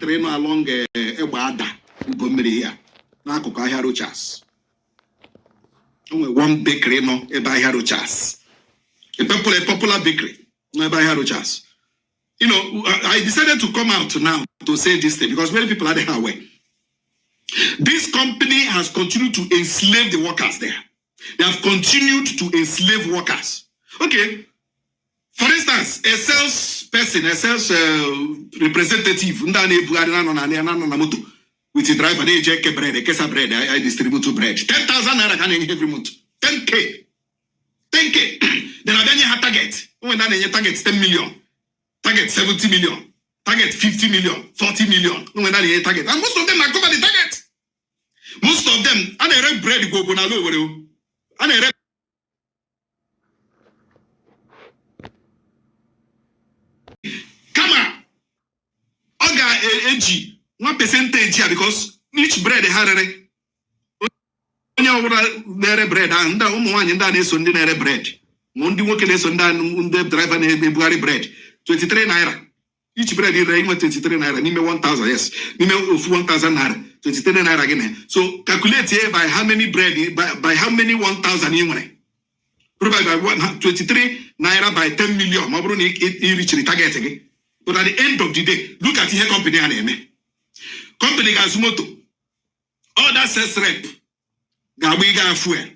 factory no along Ebada, Gomeri here. Now Kokaya Rochas. One bakery no Ebaya Rochas. A popular bakery, no Ebaya Rochas. You know, I decided to come out now to say this thing because many people are there aware. This company has continued to enslave the workers there. They have continued to enslave workers. Okay. For instance, a salesperson, a sales representative, with a driver, they check bread, a case of bread, I distribute to bread. 10,000 naira can every month. 10K. 10K. Then I have target. When I target 10 million. Target 70 million, target 50 million, 40 million. When that is target, and most of them are cover the target. Most of them, and a red bread go bonalo, and a red. Come on, Oga AG, 1% here because each bread had a bread and that is on the bread. Mundi working is on the driver and bread. 23 naira. Each bread is 23 naira. Nime 1,000, yes. Nime 1,000 naira. 23 naira again. So calculate here by how many bread, by how many 1,000 you want. Probably by 23 naira by 10 million. Mabroni it reach the target again. But at the end of the day, look at here company and company Gazumoto. All that sales rep. Gawiga fuel.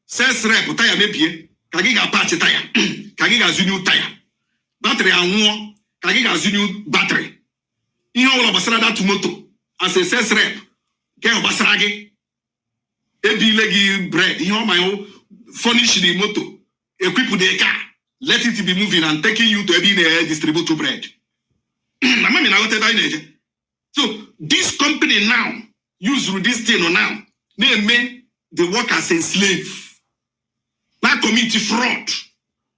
Sales rep, tire maybe. Kagiga patch tire. Kagiga Zunu tire. Battery and one, Kagiga Zunu battery. You know all of us that tomato as a sales rep. Get Basragi. A legi bread. You know my own furnish the motor. Equip the car. Let it be moving and taking you to a distribute to bread. So this company now use this thing now. They make the workers enslaved. Now commit fraud.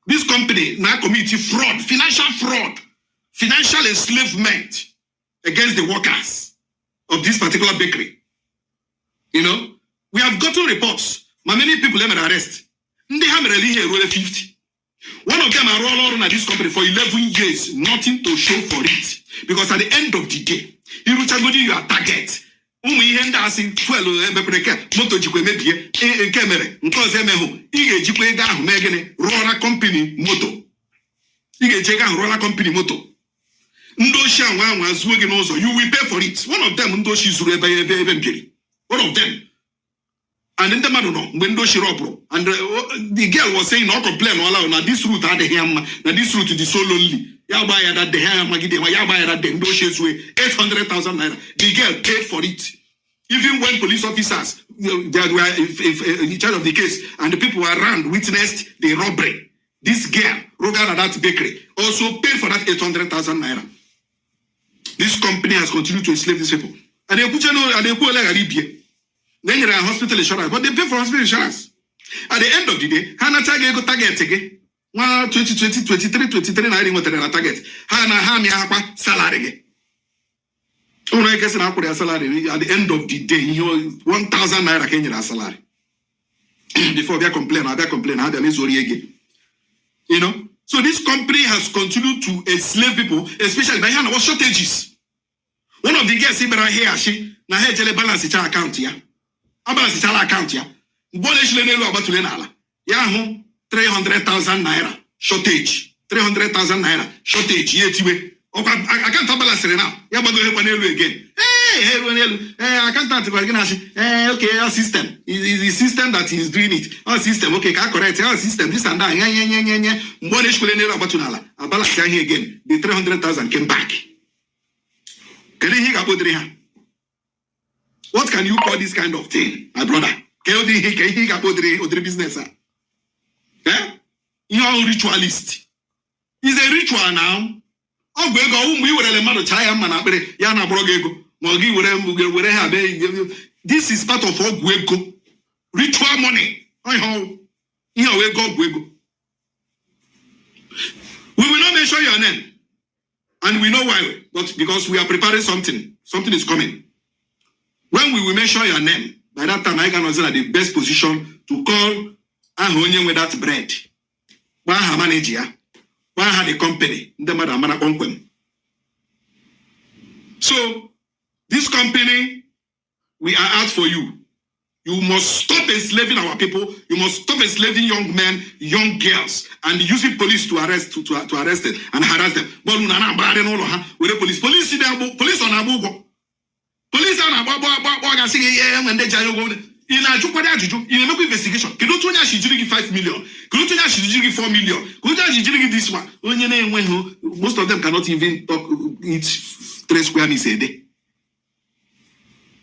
This company now commit fraud, financial enslavement against the workers of this particular bakery. You know, we have gotten reports. Many people have been arrested. They have really here 50. One of them are all at this company for 11 years, nothing to show for it. Because at the end of the day, you are target. Company moto. You will pay for it. One of them, one of them. And then the man when and the girl was saying, "No complain, now this route had the ham, now this route is so lonely. Ya buy that the ham, ya buy that the Ndoshi's way, 800,000 naira. The girl paid for it. Even when police officers that were in charge of the case and the people around witnessed the robbery, this girl, Rogan at that bakery, also paid for that 800,000 naira. This company has continued to enslave these people. And they put then you are hospital insurance, but they pay for hospital insurance. At the end of the day, Hana target 2020, 23, 23 target. Hana salary. Salary at the end of the day, you 1,000 naira Kenya salary. Before they complain, you know. So this company has continued to enslave people, especially by hand shortages. One of the girls here, she na here balance it account here. Balance account here. About 300,000 naira shortage. 300,000 naira shortage. I can't balance it now. Again. Hey, I can't okay, our system. Is the system that is doing it. Our system, okay, correct. Our system, this and that. I balance here again. The 300,000 came back. Can you hear about it? What can you call this kind of thing, my brother? Can you hear about the business? Eh? You are a ritualist. It's a ritual now. Oh, we were a man of China, Yana Brogego. This is part of all Gwego. Ritual money. We will not mention your name. And we know why. But because we are preparing something. Something is coming. When we will mention your name, by that time I can also at the best position to call Ahonye with that bread. Why have manager? Why had a company? The mother So, this company, we are out for you. You must stop enslaving our people. You must stop enslaving young men, young girls, and using police to arrest them and harass them. Police on Abugo. Police on Abugo. In a investigation, can you tell me she did 5 million? Can you tell me she did 4 million? Can you tell me she did this one? Most of them cannot even eat 3 square meals a day.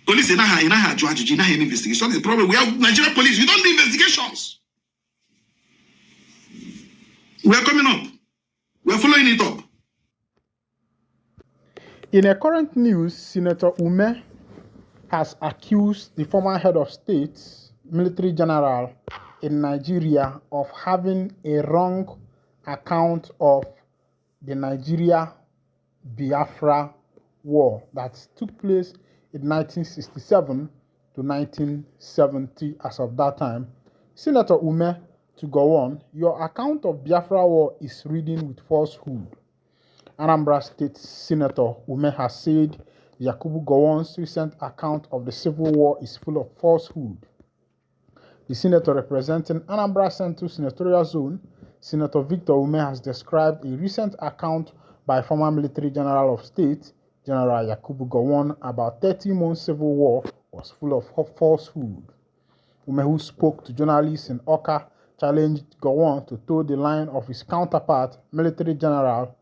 Police in a judge, in a investigation. The problem we have Nigerian police, we don't do investigations. We are coming up. We are following it up. In a current news, Senator Ume has accused the former head of state, military general in Nigeria, of having a wrong account of the Nigeria-Biafra war that took place in 1967 to 1970 as of that time. Senator Ume, to go on, your account of Biafra war is reading with falsehood. Anambra State Senator Ume has said Yakubu Gowon's recent account of the Civil War is full of falsehood. The senator representing Anambra Central Senatorial Zone, Senator Victor Ume, has described a recent account by former military general of state, General Yakubu Gowon, about 30 months civil war was full of falsehood. Ume, who spoke to journalists in Oka, challenged Gowon to toe the line of his counterpart, military General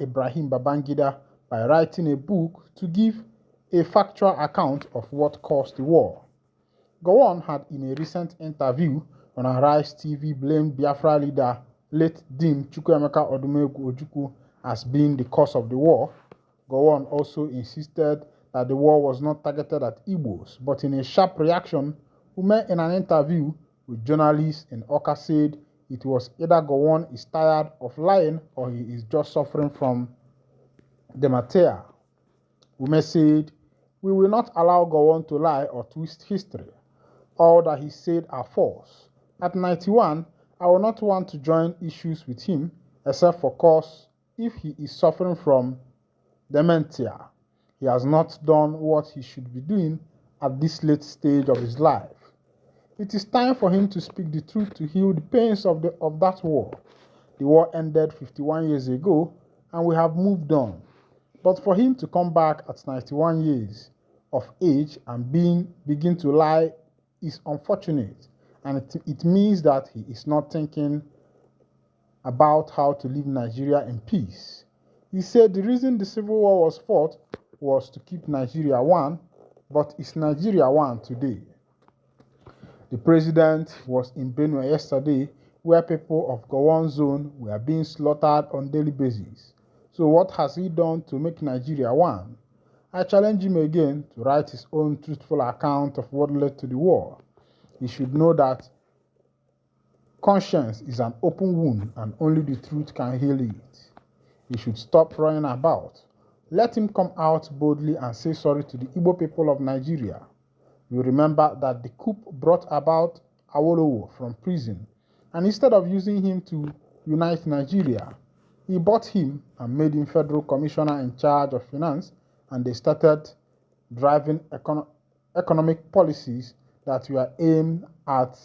Ibrahim Babangida, by writing a book to give a factual account of what caused the war. Gowon had, in a recent interview on Arise TV, blamed Biafra leader late Dim Chukwuemeka Odumegwu Ojukwu as being the cause of the war. Gowon also insisted that the war was not targeted at Igbos, but in a sharp reaction, Ume, in an interview with journalists in Oka, said it was either Gowon is tired of lying or he is just suffering from dementia. Ume said, "We will not allow Gowon to lie or twist history. All that he said are false. At 91, I will not want to join issues with him, except for course if he is suffering from dementia. He has not done what he should be doing at this late stage of his life. It is time for him to speak the truth to heal the pains of that war. The war ended 51 years ago, and we have moved on. But for him to come back at 91 years of age and begin to lie is unfortunate, and it means that he is not thinking about how to live Nigeria in peace." He said the reason the civil war was fought was to keep Nigeria one, but is Nigeria one today? The president was in Benue yesterday, where people of Gowon zone were being slaughtered on a daily basis. So what has he done to make Nigeria one? I challenge him again to write his own truthful account of what led to the war. He should know that conscience is an open wound and only the truth can heal it. He should stop running about. Let him come out boldly and say sorry to the Igbo people of Nigeria. You remember that the coup brought about Awolowo from prison, and instead of using him to unite Nigeria, he bought him and made him federal commissioner in charge of finance, and they started driving economic policies that were aimed at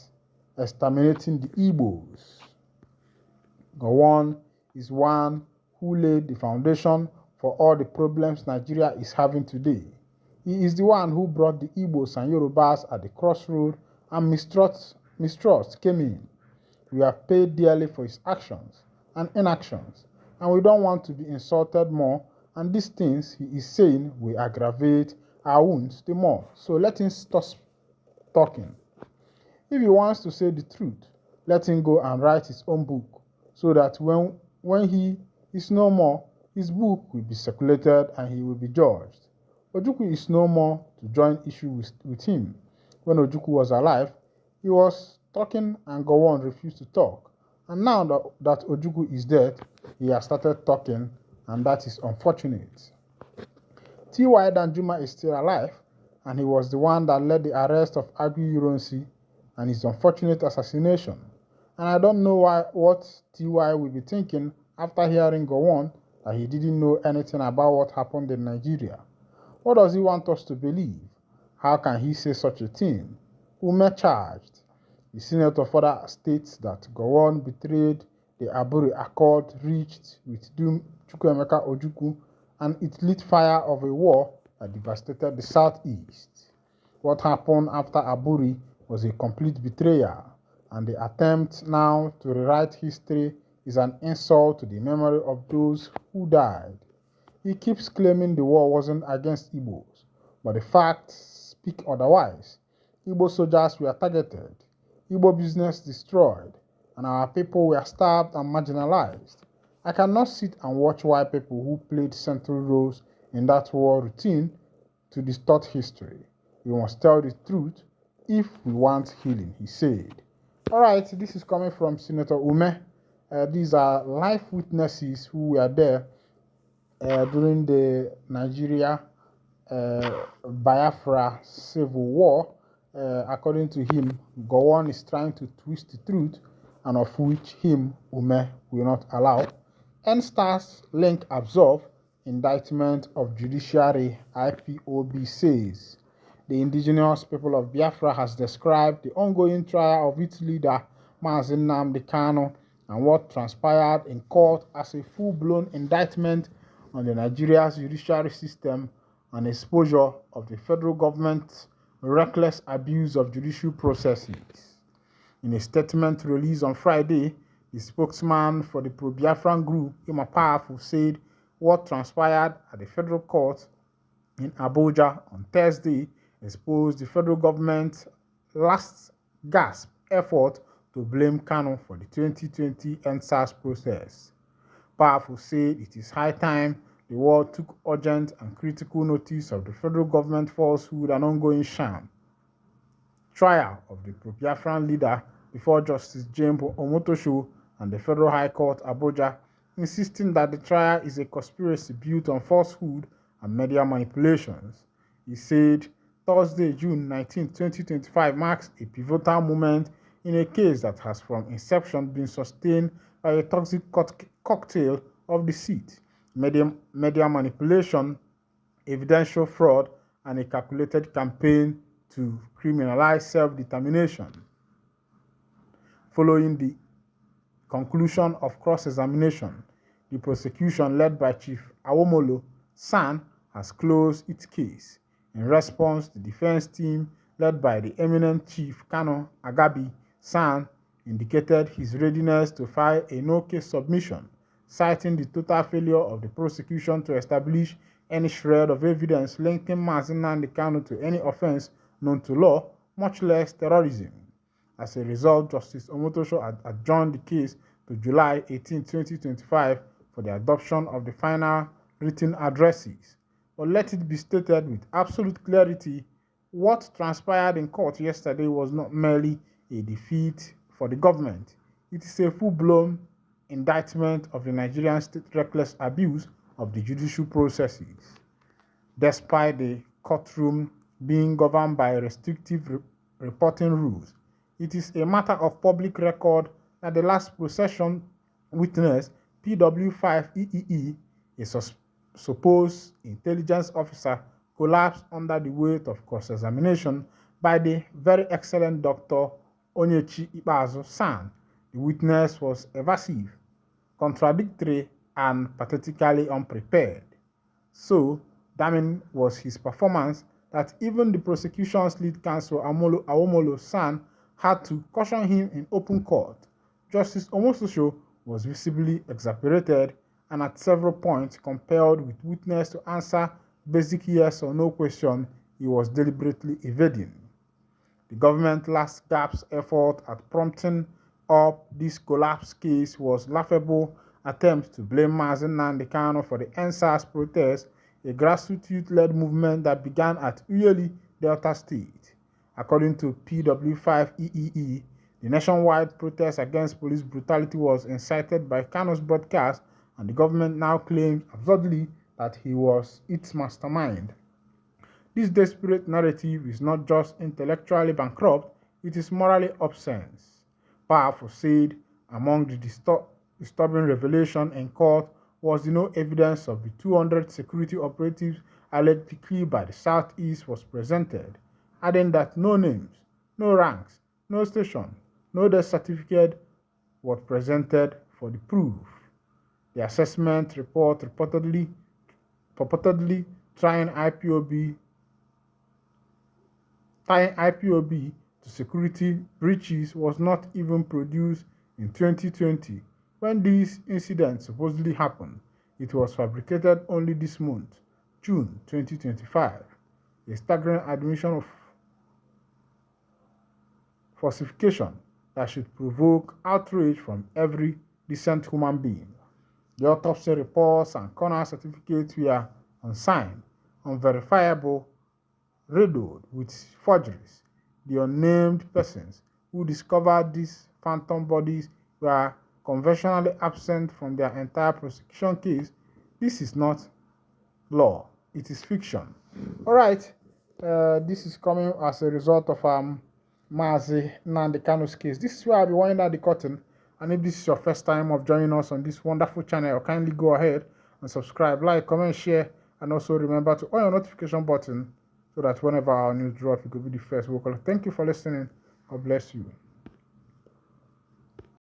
exterminating the Igbos. Gowon is one who laid the foundation for all the problems Nigeria is having today. He is the one who brought the Igbos and Yorubas at the crossroad, and mistrust came in. We have paid dearly for his actions and inactions, and we don't want to be insulted more, and these things he is saying will aggravate our wounds the more. So let him stop talking. If he wants to say the truth, let him go and write his own book, so that when he is no more, his book will be circulated and he will be judged. Ojukwu is no more to join issue with him. When Ojukwu was alive, he was talking and Gowon refused to talk. And now that Ojukwu is dead, he has started talking, and that is unfortunate. T.Y. Danjuma is still alive, and he was the one that led the arrest of Agui Ironsi and his unfortunate assassination. And I don't know what T.Y. will be thinking after hearing Gowon that he didn't know anything about what happened in Nigeria. What does he want us to believe? How can he say such a thing? Ume charged. The senator further states that Gowon betrayed the Aburi Accord reached with Dum Chukwuemeka Ojukwu, and it lit fire of a war that devastated the southeast. What happened after Aburi was a complete betrayal, and the attempt now to rewrite history is an insult to the memory of those who died. He keeps claiming the war wasn't against Igbos, but the facts speak otherwise. Igbo soldiers were targeted, Igbo business destroyed, and our people were starved and marginalized. I cannot sit and watch white people who played central roles in that war routine to distort history. We must tell the truth if we want healing, he said. Alright, this is coming from Senator Ume. These are life witnesses who were there during the Nigeria Biafra civil war. According to him, Gowon is trying to twist the truth, and of which him, Ume, will not allow. NSTAR's link absolve indictment of judiciary, IPOB says. The indigenous people of Biafra has described the ongoing trial of its leader, Mazi Nnamdi Kanu, and what transpired in court as a full-blown indictment on the Nigeria's judiciary system and exposure of the federal government's reckless abuse of judicial processes. In a statement released on Friday, the spokesman for the pro-Biafran group, Imapafu, said what transpired at the federal court in Abuja on Thursday exposed the federal government's last gasp effort to blame Kanu for the 2020 NSAS process. Pafu said it is high time the world took urgent and critical notice of the federal government falsehood and ongoing sham. Trial of the pro-Biafran leader before Justice James Omotosho and the Federal High Court, Abuja, insisting that the trial is a conspiracy built on falsehood and media manipulations. He said Thursday, June 19, 2025 marks a pivotal moment in a case that has from inception been sustained by a toxic cocktail of deceit, media manipulation, evidential fraud, and a calculated campaign to criminalize self-determination. Following the conclusion of cross-examination, the prosecution led by Chief Awomolo San has closed its case. In response, the defense team led by the eminent Chief Kano Agabi San indicated his readiness to file a no-case submission, citing the total failure of the prosecution to establish any shred of evidence linking Mazi Nnamdi Kanu to any offense known to law, much less terrorism. As a result, Justice Omotosho adjourned the case to July 18, 2025 for the adoption of the final written addresses. But let it be stated with absolute clarity, what transpired in court yesterday was not merely a defeat for the government. It is a full-blown indictment of the Nigerian state reckless abuse of the judicial processes. Despite the courtroom being governed by restrictive reporting rules, it is a matter of public record that the last procession witness, PW5EEE, a supposed intelligence officer, collapsed under the weight of cross-examination by the very excellent Dr. Onyechi Ikpeazu San. The witness was evasive, contradictory, and pathetically unprepared. So damning was his performance that even the prosecution's lead counsel, Awomolo San, had to caution him in open court. Justice Omotosho was visibly exasperated and at several points compelled with witness to answer basic yes or no question he was deliberately evading. The government's last gasp effort at prompting up this collapse case was laughable attempt to blame Mazi Nnamdi Kanu for the NSAS protest, a grassroots youth-led movement that began at Uyeli, Delta State. According to PW5EEE, the nationwide protest against police brutality was incited by Kanu's broadcast, and the government now claimed absurdly that he was its mastermind. This desperate narrative is not just intellectually bankrupt, it is morally obscene. Powerful said among the disturbing revelation in court was no evidence of the 200 security operatives allegedly killed by the Southeast was presented, adding that no names, no ranks, no station, no death certificate was presented for the proof. The assessment report purportedly tying IPOB to security breaches was not even produced in 2020 when these incidents supposedly happened. It was fabricated only this month, June 2025, a staggering admission of falsification that should provoke outrage from every decent human being. The autopsy reports and coroner certificates were unsigned, unverifiable, riddled with forgeries. The unnamed persons who discovered these phantom bodies were conventionally absent from their entire prosecution case. This is not law, it is fiction. All right, this is coming as a result of Mazi Nnamdi Kanu's case. This is where I'll be winding down the curtain. And if this is your first time of joining us on this wonderful channel, kindly go ahead and subscribe, like, comment, share, and also remember to on your notification button so that whenever our news drop, you could be the first vocal. Thank you for listening. God bless you.